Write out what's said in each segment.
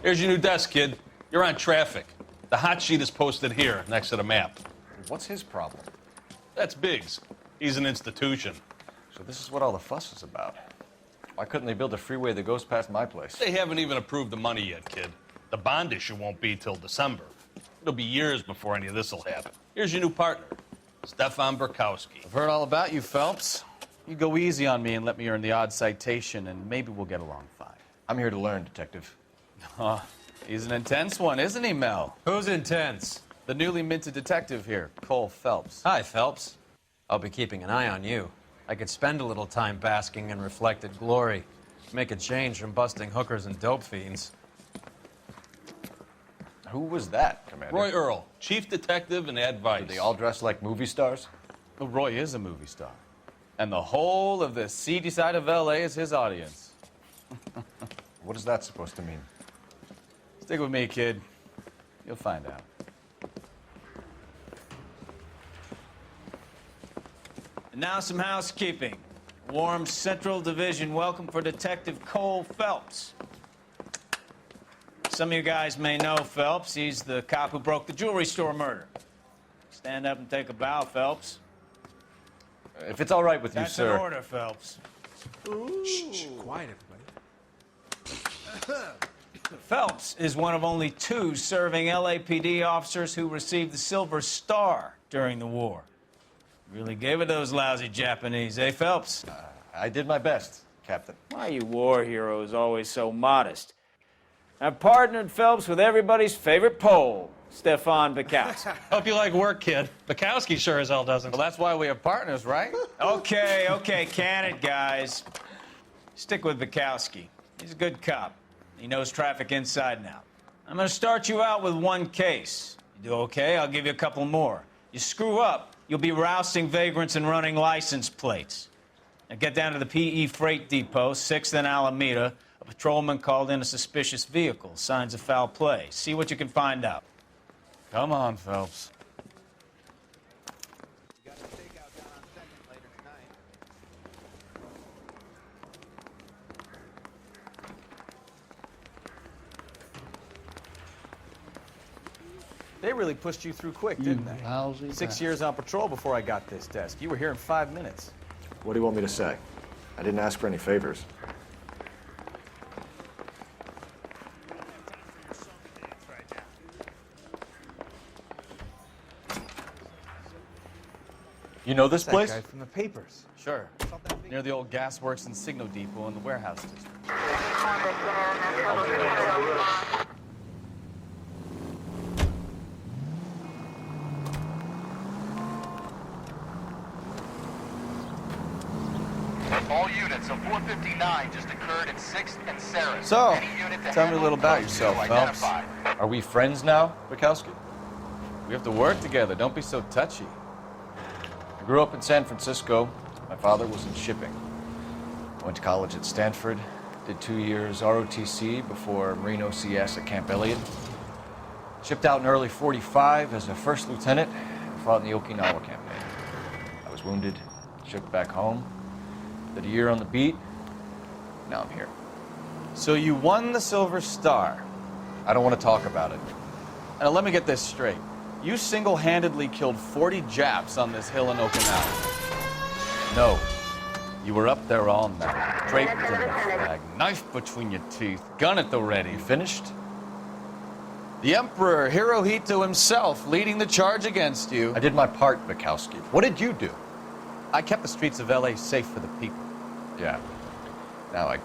Here's your new desk, kid. You're on traffic. The hot sheet is posted here, next to the map. What's his problem? That's Biggs. He's an institution. So this is what all the fuss is about. Why couldn't they build a freeway that goes past my place? They haven't even approved the money yet, kid. The bond issue won't be till December. It'll be years before any of this will happen. Here's your new partner, Stefan Burkowski. I've heard all about you, Phelps. You go easy on me and let me earn the odd citation, and maybe we'll get along fine. I'm here to learn, Detective. He's an intense one, isn't he, Mel? Who's intense? The newly minted detective here, Cole Phelps. Hi, Phelps. I'll be keeping an eye on you. I could spend a little time basking in reflected glory. Make a change from busting hookers and dope fiends. Who was that, Commander? Roy Earl, chief detective and advice. Do they all dress like movie stars? Well, Roy is a movie star. And the whole of the seedy side of L.A. is his audience. What is that supposed to mean? Stick with me, kid. You'll find out. And now some housekeeping. Warm Central Division welcome for Detective Cole Phelps. Some of you guys may know Phelps. He's the cop who broke the jewelry store murder. Stand up and take a bow, Phelps. If it's all right with you, That's sir. an order, Phelps. Shh, quiet, everybody. Phelps is one of only 2 serving LAPD officers who received the Silver Star during the war. Really gave it those lousy Japanese, eh, Phelps? I did my best, Captain. Why are you war heroes always so modest? I've partnered Phelps with everybody's favorite Pole, Stefan Burkowski. Hope you like work, kid. Bukowski sure as hell doesn't. Well, that's why we have partners, right? Okay, can it, guys? Stick with Burkowski. He's a good cop. He knows traffic inside and out. I'm going to start you out with 1 case. You do okay, I'll give you a couple more. You screw up, you'll be rousting vagrants and running license plates. Now get down to the PE Freight Depot, 6th and Alameda. A patrolman called in a suspicious vehicle. Signs of foul play. See what you can find out. Come on, Phelps. They really pushed you through quick, didn't they? Lousy 6 years on patrol before I got this desk. You were here in 5 minutes. What do you want me to say? I didn't ask for any favors. You know this place? That guy from the papers. Sure. Near the old gas works and signal depot in the warehouse district. All units of 459 just occurred in 6th and Sarah. So, Any unit to tell me a handle, little about code yourself, 2 Phelps. identified. Are we friends now, Burkowski? We have to work together. Don't be so touchy. I grew up in San Francisco. My father was in shipping. I went to college at Stanford, did 2 years ROTC before Marine OCS at Camp Elliott. Shipped out in early '45 as a first lieutenant and fought in the Okinawa campaign. I was wounded, shipped back home, did a year on the beat. Now I'm here. So you won the Silver Star. I don't want to talk about it. And let me get this straight. You single-handedly killed 40 Japs on this hill in Okinawa. No. You were up there all night, draped in the flag, knife between your teeth, gun at the ready. Finished? The Emperor Hirohito himself leading the charge against you. I did my part, Bukowski. What did you do? I kept the streets of L.A. safe for the people. Yeah. Now I...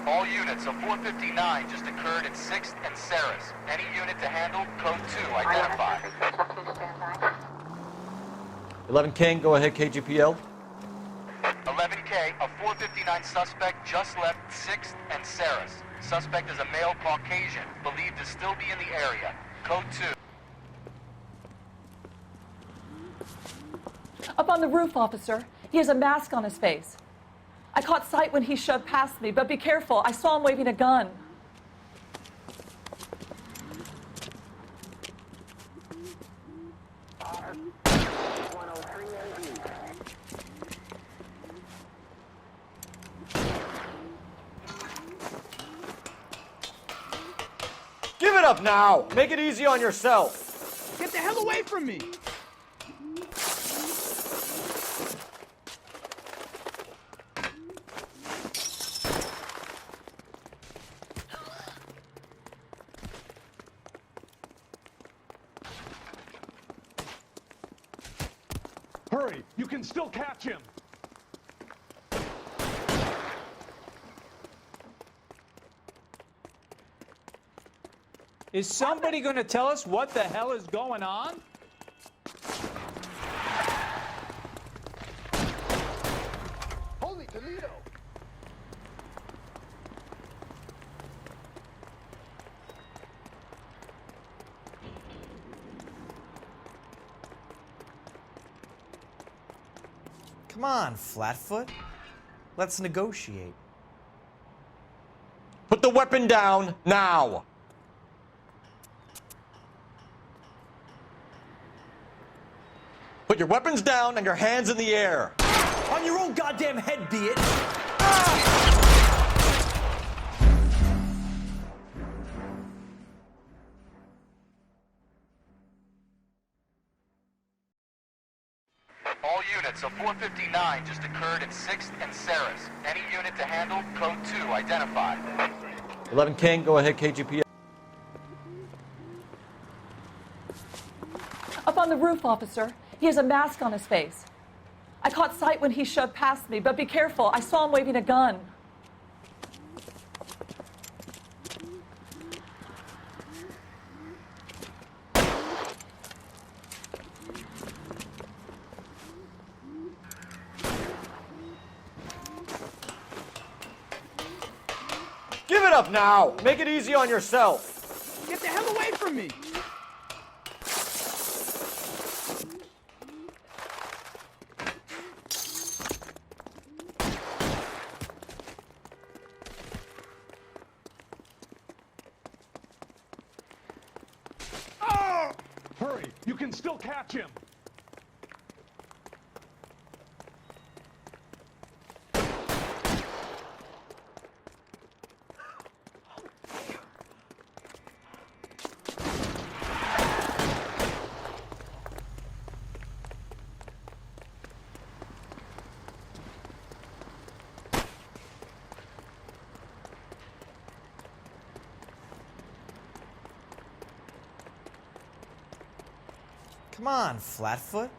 All units of 459 just occurred in 6th and Saris. Any unit to handle, code 2 identified. 11 King, go ahead, KGPL. 11K, a 459 suspect just left 6th and Saris. Suspect is a male Caucasian, believed to still be in the area. Code 2. Up on the roof, officer. He has a mask on his face. I caught sight when he shoved past me, but be careful. I saw him waving a gun. Give it up now! Make it easy on yourself! Get the hell away from me! Hurry! You can still catch him! Is somebody going to tell us what the hell is going on? Holy Toledo! Come on, Flatfoot. Let's negotiate. Put the weapon down now! Put your weapons down and your hands in the air! On your own goddamn head, be it! All units, a 459 just occurred in 6th and Saris. Any unit to handle, code 2, identified. 11 King, go ahead, KGP. Up on the roof, officer. He has a mask on his face. I caught sight when he shoved past me, but be careful. I saw him waving a gun. Give it up now! Make it easy on yourself! Get the hell away from me! Hurry! You can still catch him! Come on, Flatfoot.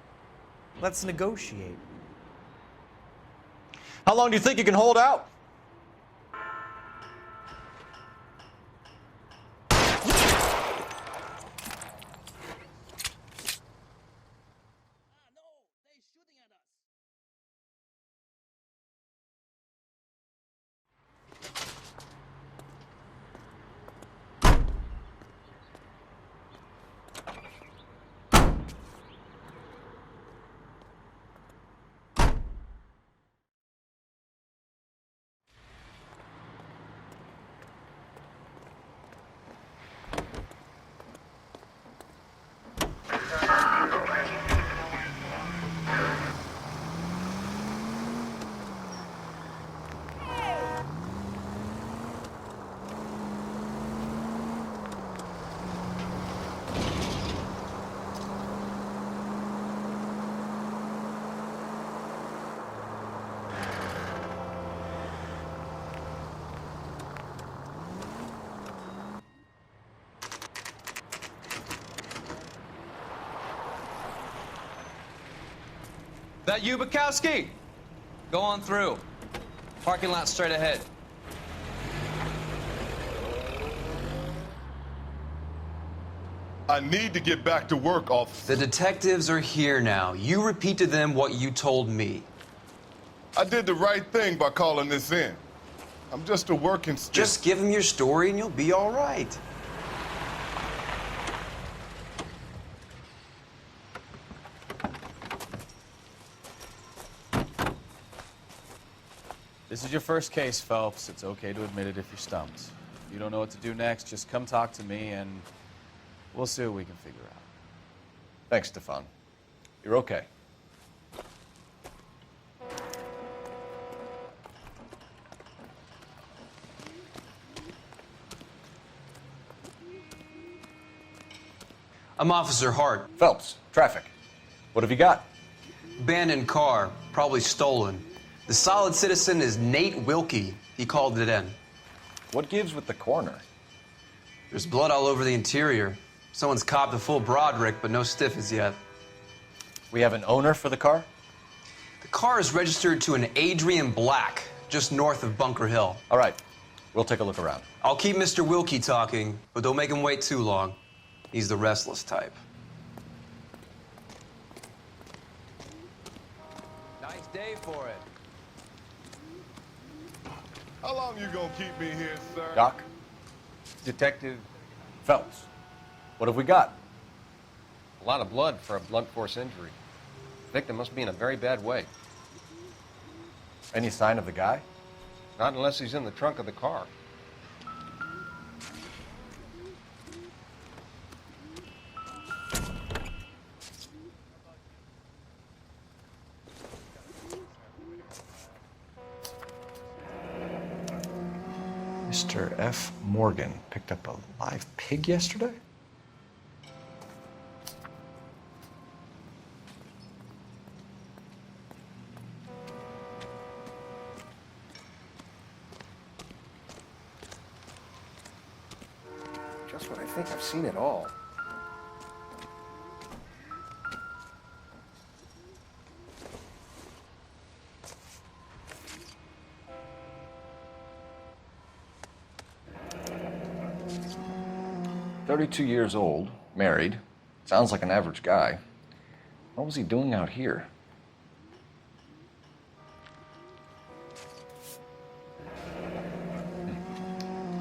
Let's negotiate. How long do you think you can hold out? That you, Bukowski? Go on through. Parking lot straight ahead. I need to get back to work, officer. The detectives are here now. You repeat to them what you told me. I did the right thing by calling this in. I'm just a working stick. Just give them your story and you'll be all right. This is your first case, Phelps. It's okay to admit it if you're stumped. If you don't know what to do next, just come talk to me and we'll see what we can figure out. Thanks, Stefan. You're okay. I'm Officer Hart. Phelps, traffic. What have you got? Abandoned car, probably stolen. The solid citizen is Nate Wilkie. He called it in. What gives with the coroner? There's blood all over the interior. Someone's copped a full Broderick, but no stiff as yet. We have an owner for the car? The car is registered to an Adrian Black, just north of Bunker Hill. All right, we'll take a look around. I'll keep Mr. Wilkie talking, but don't make him wait too long. He's the restless type. Nice day for it. How long you gonna keep me here, sir? Doc? Detective, Phelps, what have we got? a lot of blood for a blunt force injury. Victim must be in a very bad way. Any sign of the guy? Not unless he's in the trunk of the car. Mr. F. Morgan picked up a live pig yesterday? Just when I think I've seen it all. "32 years old, married. Sounds like an average guy. What was he doing out here?"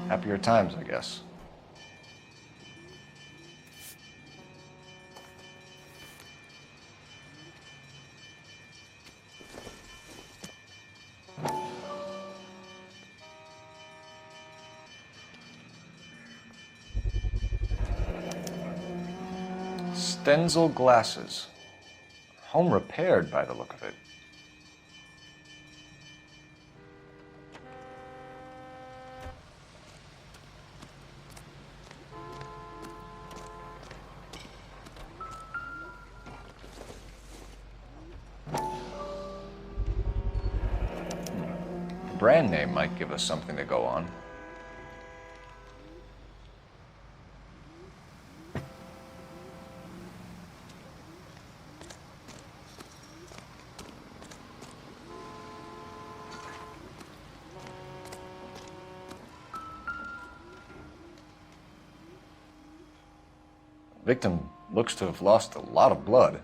Happier times, I guess. Stenzel glasses. Home repaired by the look of it. The brand name might give us something to go on. Victim looks to have lost a lot of blood.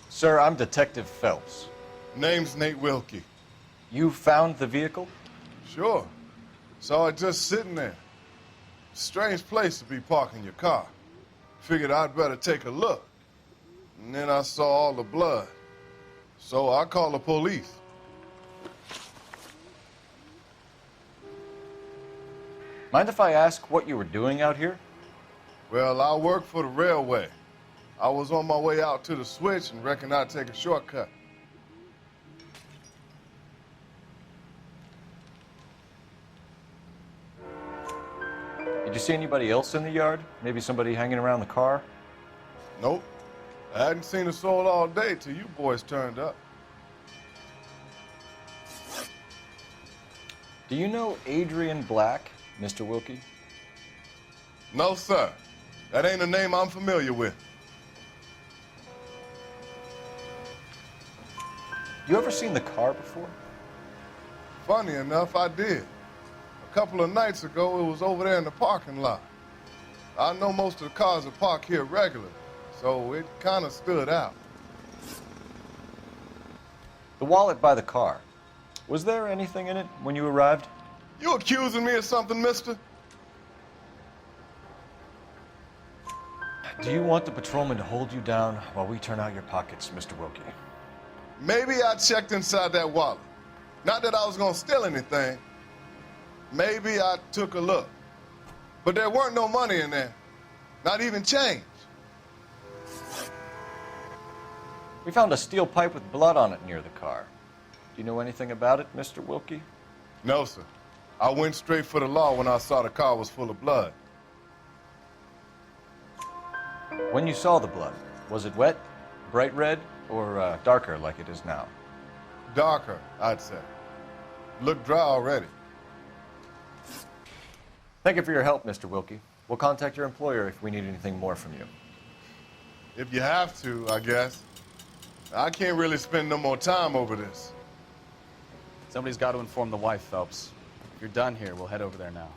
Sir, I'm Detective Phelps. Name's Nate Wilkie. You found the vehicle? Sure. Saw it just sitting there. Strange place to be parking your car. Figured I'd better take a look. And then I saw all the blood. So I called the police. Mind if I ask what you were doing out here? Well, I work for the railway. I was on my way out to the switch and reckoned I'd take a shortcut. Did you see anybody else in the yard? Maybe somebody hanging around the car? Nope. I hadn't seen a soul all day till you boys turned up. Do you know Adrian Black, Mr. Wilkie? No, sir. That ain't a name I'm familiar with. You ever seen the car before? Funny enough, I did. A couple of nights ago, it was over there in the parking lot. I know most of the cars are parked here regularly, so it kind of stood out. The wallet by the car. Was there anything in it when you arrived? You accusing me of something, mister? Do you want the patrolman to hold you down while we turn out your pockets, Mr. Wilkie? Maybe I checked inside that wallet. Not that I was gonna steal anything. Maybe I took a look. But there weren't no money in there. Not even change. We found a steel pipe with blood on it near the car. Do you know anything about it, Mr. Wilkie? No, sir. I went straight for the law when I saw the car was full of blood. When you saw the blood, was it wet, bright red, or darker like it is now? Darker, I'd say. Looked dry already. Thank you for your help, Mr. Wilkie. We'll contact your employer if we need anything more from you. If you have to, I guess. I can't really spend no more time over this. Somebody's got to inform the wife, Phelps. If you're done here, we'll head over there now.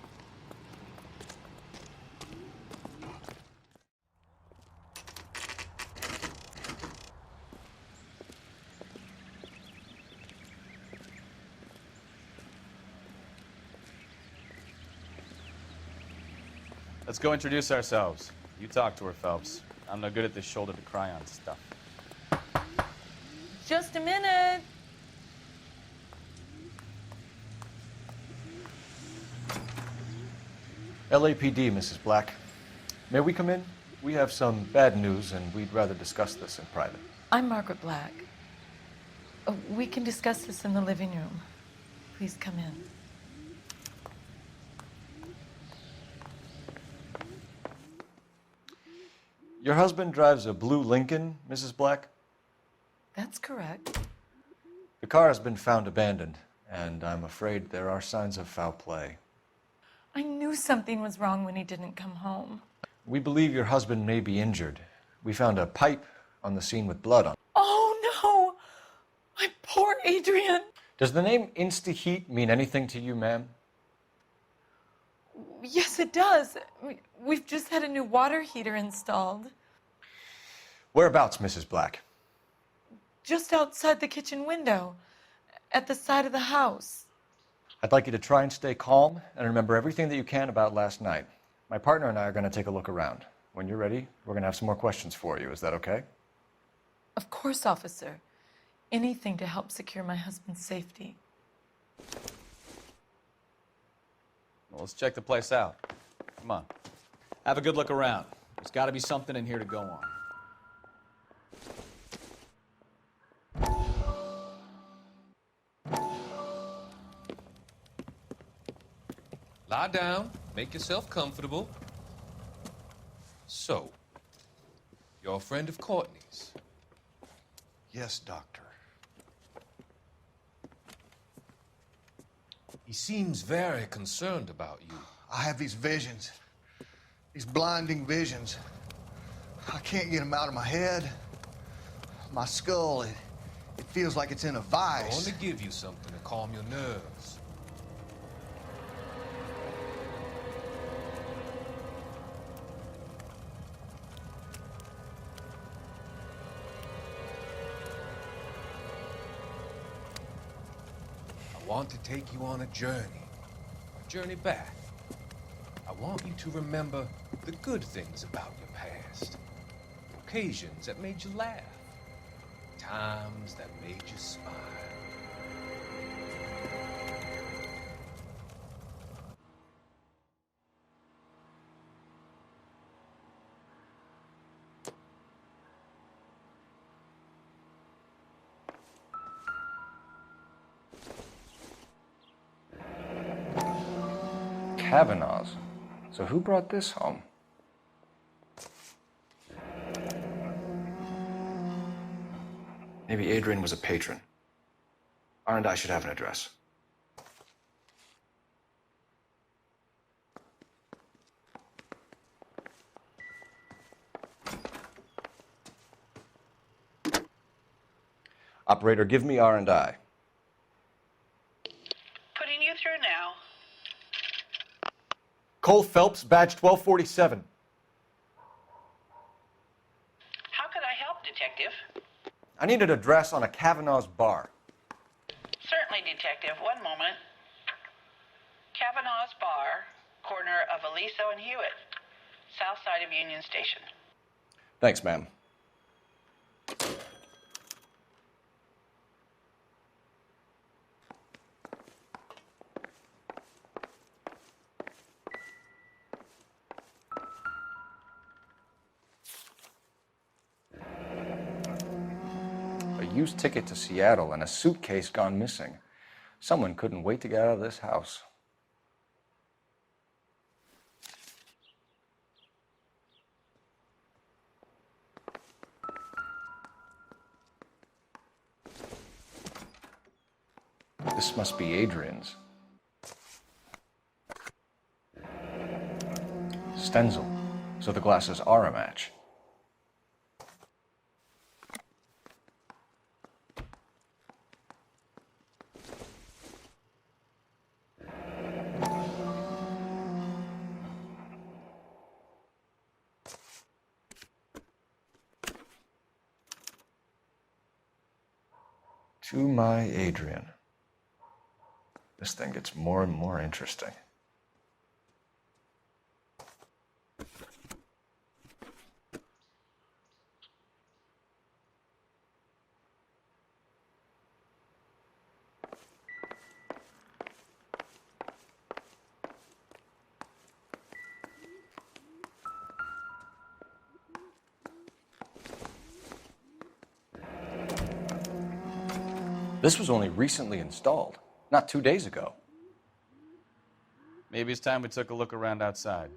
Let's go introduce ourselves. You talk to her, Phelps. I'm no good at this shoulder to cry on stuff. Just a minute. LAPD, Mrs. Black. May we come in? We have some bad news, and we'd rather discuss this in private. I'm Margaret Black. We can discuss this in the living room. Please come in. Your husband drives a blue Lincoln, Mrs. Black? That's correct. The car has been found abandoned, and I'm afraid there are signs of foul play. I knew something was wrong when he didn't come home. We believe your husband may be injured. We found a pipe on the scene with blood on it. Oh, no! My poor Adrian! Does the name Insta-Heat mean anything to you, ma'am? Yes, it does. We've just had a new water heater installed. Whereabouts, Mrs. Black? Just outside the kitchen window, at the side of the house. I'd like you to try and stay calm and remember everything that you can about last night. My partner and I are going to take a look around. When you're ready, we're going to have some more questions for you. Is that okay? Of course, officer. Anything to help secure my husband's safety. Well, let's check the place out. Come on. Have a good look around. There's got to be something in here to go on. Lie down, make yourself comfortable. So, you're a friend of Courtney's? Yes, Doctor. He seems very concerned about you. I have these visions, these blinding visions. I can't get them out of my head. My skull, it feels like it's in a I vice. want to give you something to calm your nerves. I want to take you on a journey back. I want you to remember the good things about your past, occasions that made you laugh, times that made you smile. Kavanaugh's. So who brought this home? Maybe Adrian was a patron. R&I should have an address. Operator, give me R&I. Putting you through now. Cole Phelps, badge 1247. How could I help, Detective? I need an address on a Kavanaugh's bar. Certainly, Detective. One moment. Kavanaugh's Bar, corner of Aliso and Hewitt, south side of Union Station. Thanks, ma'am. used ticket to Seattle and a suitcase gone missing. Someone couldn't wait to get out of this house. This must be Adrian's. Stenzel. So the glasses are a match. To my Adrian. This thing gets more and more interesting. This was only recently installed, not 2 days ago. Maybe it's time we took a look around outside.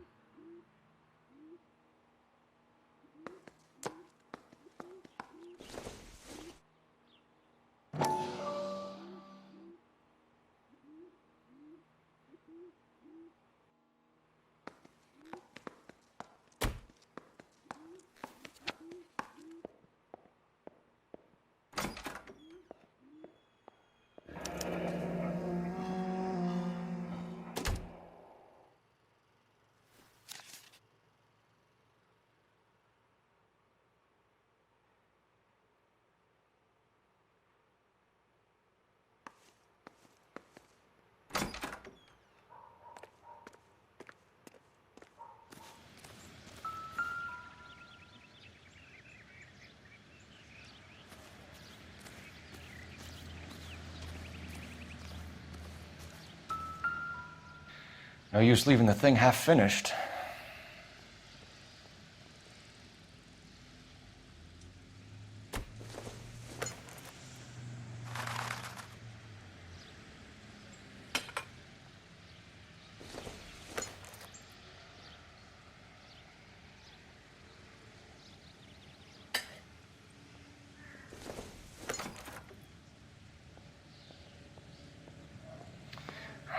No use leaving the thing half finished.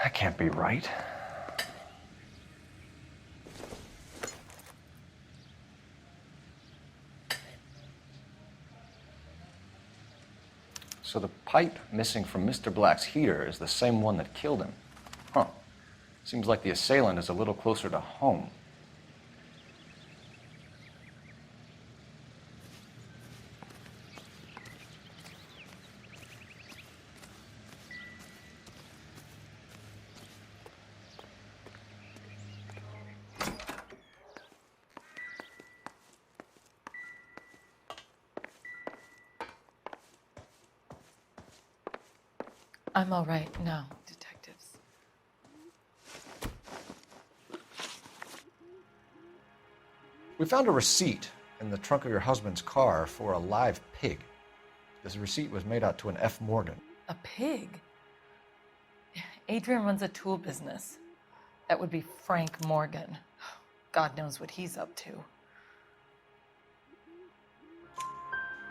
That can't be right. So the pipe missing from Mr. Black's heater is the same one that killed him. Huh. Seems like the assailant is a little closer to home. I'm all right now, detectives. We found a receipt in the trunk of your husband's car for a live pig. This receipt was made out to an F. Morgan. A pig? Adrian runs a tool business. That would be Frank Morgan. God knows what he's up to.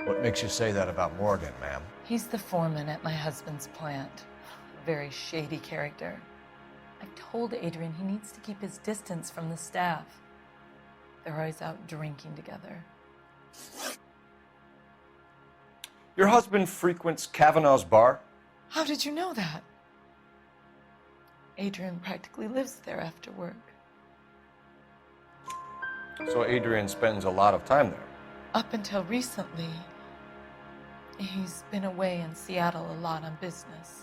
What makes you say that about Morgan, ma'am? He's the foreman at my husband's plant. A very shady character. I've told Adrian he needs to keep his distance from the staff. They're always out drinking together. Your husband frequents Kavanaugh's bar? How did you know that? Adrian practically lives there after work. So Adrian spends a lot of time there? Up until recently, he's been away in Seattle a lot on business.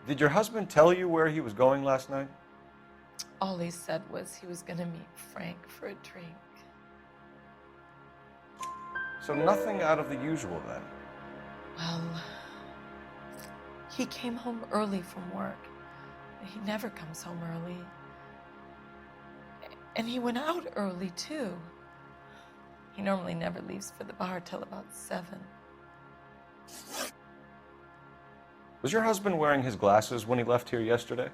Did your husband tell you where he was going last night? All he said was he was going to meet Frank for a drink. So nothing out of the usual then? Well, he came home early from work. He never comes home early. And he went out early, too. He normally never leaves for the bar till about 7. Was your husband wearing his glasses when he left here yesterday?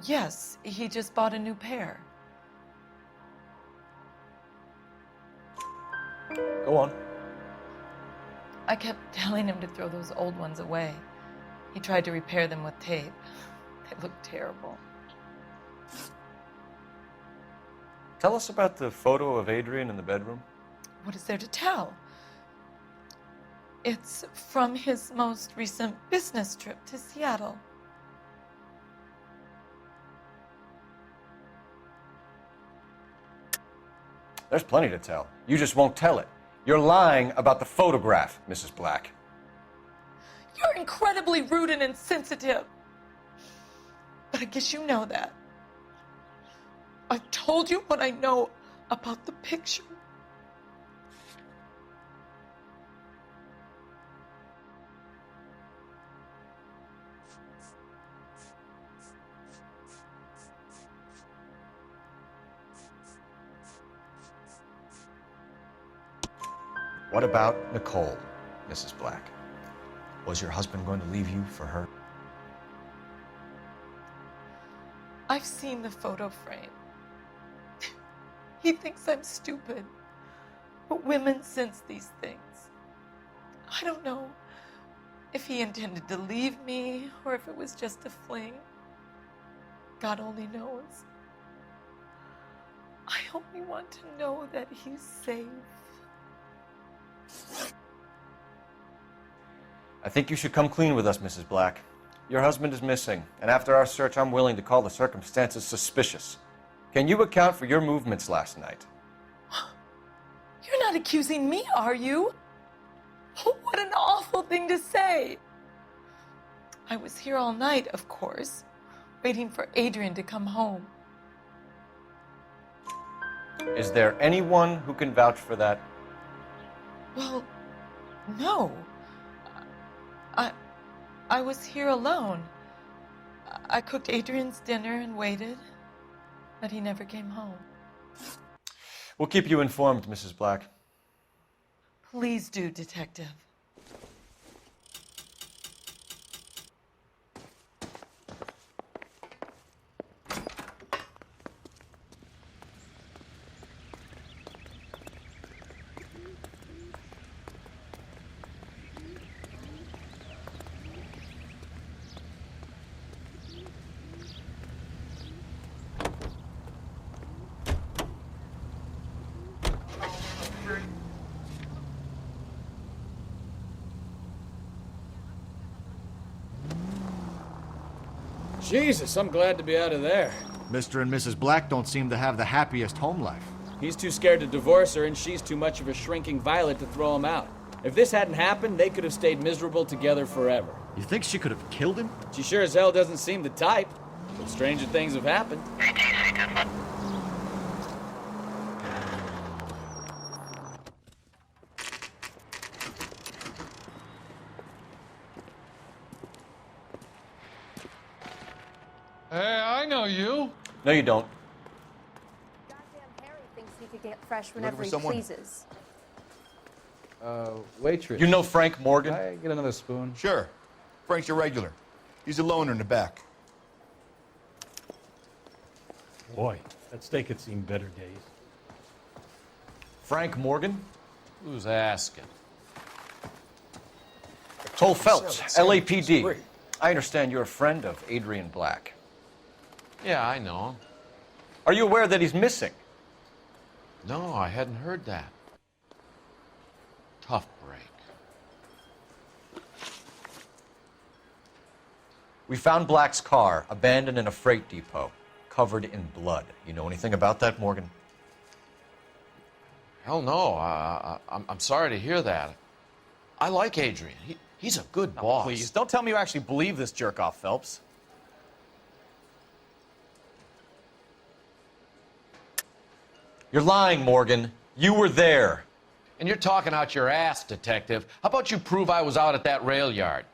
Yes, he just bought a new pair. Go on. I kept telling him to throw those old ones away. He tried to repair them with tape. They look terrible. Tell us about the photo of Adrian in the bedroom. What is there to tell? It's from his most recent business trip to Seattle. There's plenty to tell. You just won't tell it. You're lying about the photograph, Mrs. Black. You're incredibly rude and insensitive. But I guess you know that. I've told you what I know about the picture. What about Nicole, Mrs. Black? Was your husband going to leave you for her? I've seen the photo frame. He thinks I'm stupid. But women sense these things. I don't know if he intended to leave me or if it was just a fling. God only knows. I only want to know that he's safe. I think you should come clean with us, Mrs. Black. Your husband is missing, and after our search, I'm willing to call the circumstances suspicious. Can you account for your movements last night? You're not accusing me, are you? Oh, what an awful thing to say. I was here all night, of course, waiting for Adrian to come home. Is there anyone who can vouch for that? Well, no. I was here alone. I cooked Adrian's dinner and waited, but he never came home. We'll keep you informed, Mrs. Black. Please do, Detective. Jesus, I'm glad to be out of there. Mr. and Mrs. Black don't seem to have the happiest home life. He's too scared to divorce her, and she's too much of a shrinking violet to throw him out. If this hadn't happened, they could have stayed miserable together forever. You think she could have killed him? She sure as hell doesn't seem the type, but stranger things have happened. Hey, I know you. No, you don't. Goddamn Harry thinks he could get fresh whenever he someone? pleases. Waitress. You know Frank Morgan? Can I get another spoon? Sure. Frank's your regular. He's a loner in the back. Boy, that steak had seen better days. Frank Morgan? Who's asking? Cole Phelps, LAPD. I understand you're a friend of Adrian Black. Yeah, I know him. Are you aware that he's missing? No, I hadn't heard that. Tough break. We found Black's car abandoned in a freight depot, covered in blood. You know anything about that, Morgan? Hell no. I'm sorry to hear that. I like Adrian. He's a good boss. Please, don't tell me you actually believe this jerk-off, Phelps. You're lying, Morgan. You were there. And you're talking out your ass, Detective. How about you prove I was out at that rail yard?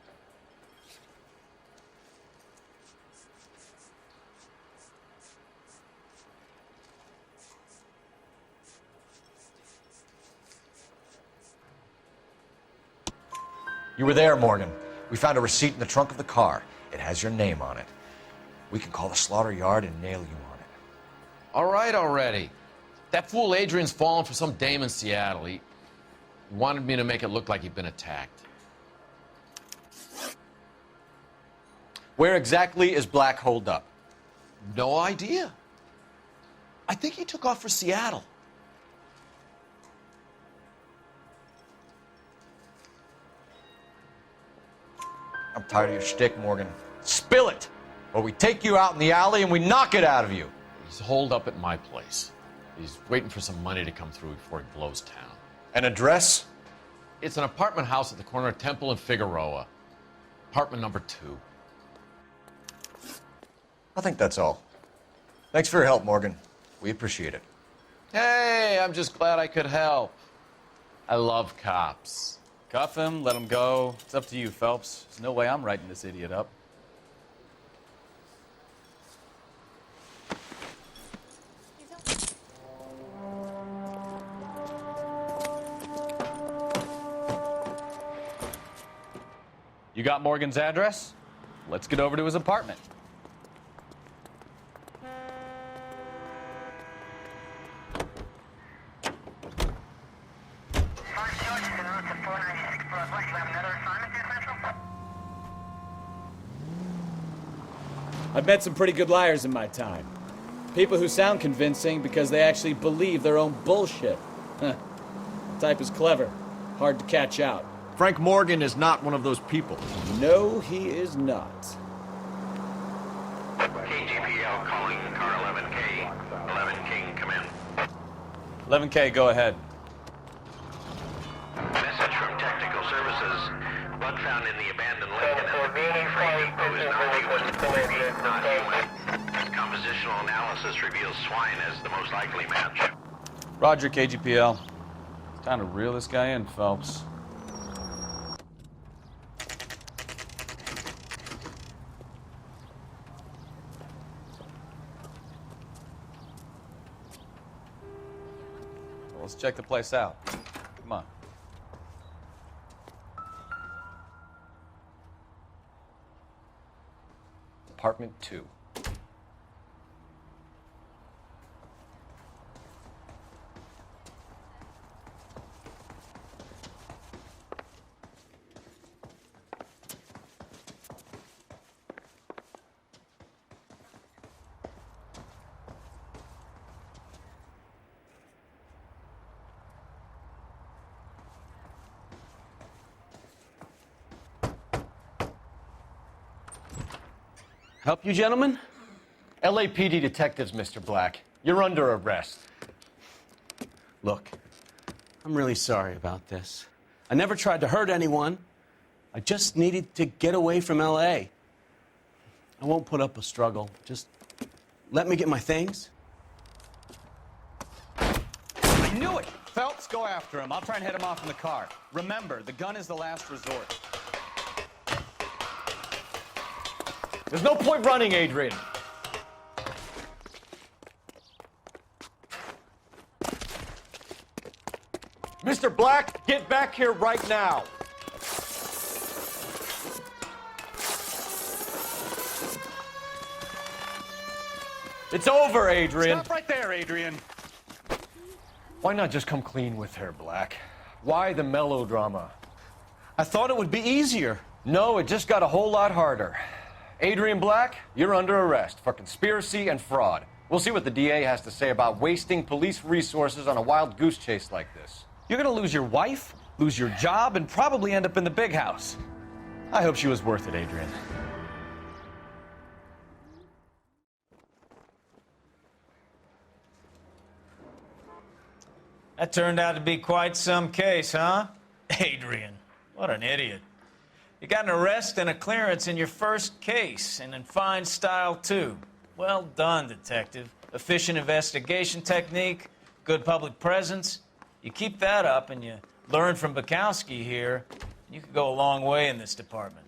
You were there, Morgan. We found a receipt in the trunk of the car. It has your name on it. We can call the slaughter yard and nail you on it. All right already. That fool Adrian's fallen for some dame in Seattle. He wanted me to make it look like he'd been attacked. Where exactly is Black holed up? No idea. I think he took off for Seattle. I'm tired of your shtick, Morgan. Spill it! Or we take you out in the alley and we knock it out of you. He's holed up at my place. He's waiting for some money to come through before he blows town. An address? It's an apartment house at the corner of Temple and Figueroa. Apartment number 2. I think that's all. Thanks for your help, Morgan. We appreciate it. Hey, I'm just glad I could help. I love cops. Cuff him, let him go. It's up to you, Phelps. There's no way I'm writing this idiot up. You got Morgan's address? Let's get over to his apartment. I've met some pretty good liars in my time. People who sound convincing because they actually believe their own bullshit. The type is clever, hard to catch out. Frank Morgan is not one of those people. No, he is not. KGPL calling car 11K. 11K, come in. 11K, go ahead. Message from Technical Services. Blood found in the abandoned lake and at the beach. Who is not human. Compositional analysis reveals swine as the most likely match. Roger, KGPL. It's time to reel this guy in, Phelps. Let's check the place out. Come on. Apartment 2. Help you, gentlemen? LAPD detectives, Mr. Black. You're under arrest. Look, I'm really sorry about this. I never tried to hurt anyone. I just needed to get away from LA. I won't put up a struggle. Just let me get my things. I knew it! Phelps, go after him. I'll try and head him off in the car. Remember, the gun is the last resort. There's no point running, Adrian. Mr. Black, get back here right now. It's over, Adrian. Stop right there, Adrian. Why not just come clean with her, Black? Why the melodrama? I thought it would be easier. No, it just got a whole lot harder. Adrian Black, you're under arrest for conspiracy and fraud. We'll see what the DA has to say about wasting police resources on a wild goose chase like this. You're gonna lose your wife, lose your job, and probably end up in the big house. I hope she was worth it, Adrian. That turned out to be quite some case, huh? Adrian, what an idiot. You got an arrest and a clearance in your first case, and in fine style, too. Well done, detective. Efficient investigation technique, good public presence. You keep that up and you learn from Bukowski here, you could go a long way in this department.